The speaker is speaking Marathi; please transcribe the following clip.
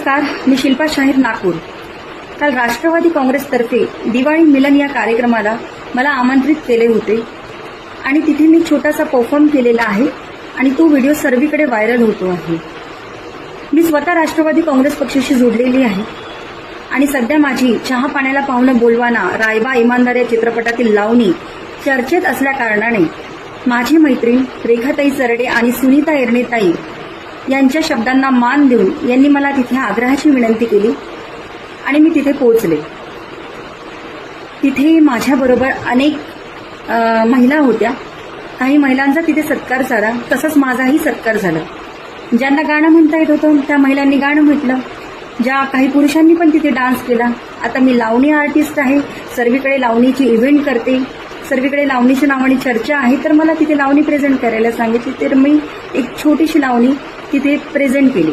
नमस्कार, मी शिल्पा शाहीर, नागपूर। काल राष्ट्रवादी काँग्रेसतर्फे दिवाळी मिलन या कार्यक्रमाला मला आमंत्रित केले होते आणि तिथे मी छोटासा परफॉर्म केलेला आहे आणि तो व्हिडिओ सर्वीकडे व्हायरल होतो आहे। मी स्वतः राष्ट्रवादी काँग्रेस पक्षाशी जोडलेली आहे आणि सध्या माझी चहा पाण्याला पाहुणं बोलवाना रायबा इमानदार या चित्रपटातील लावणी चर्चेत असल्या कारणाने माझी मैत्रीण रेखाताई चरडे आणि सुनीता एरनेताई यांच्या शब्दांना मान देऊन यांनी मला तिथे आग्रहाची विनंती केली आणि मी तिथे पोहोचले। तिथे माझ्याबरोबर अनेक महिला होत्या। काही महिलांचा तिथे सत्कार झाला, तसंच माझाही सत्कार झाला। ज्यांना गाणं म्हणता येत होतं त्या महिलांनी गाणं म्हटलं, ज्या काही पुरुषांनी पण तिथे डान्स केला। आता मी लावणी आर्टिस्ट आहे, सर्वीकडे लावणीची इव्हेंट करते, सर्वीकडे लावणीच्या नावाने चर्चा आहे, तर मला तिथे लावणी प्रेझेंट करायला सांगितली, तर मी एक छोटीशी लावणी तिथे प्रेझेंट केली।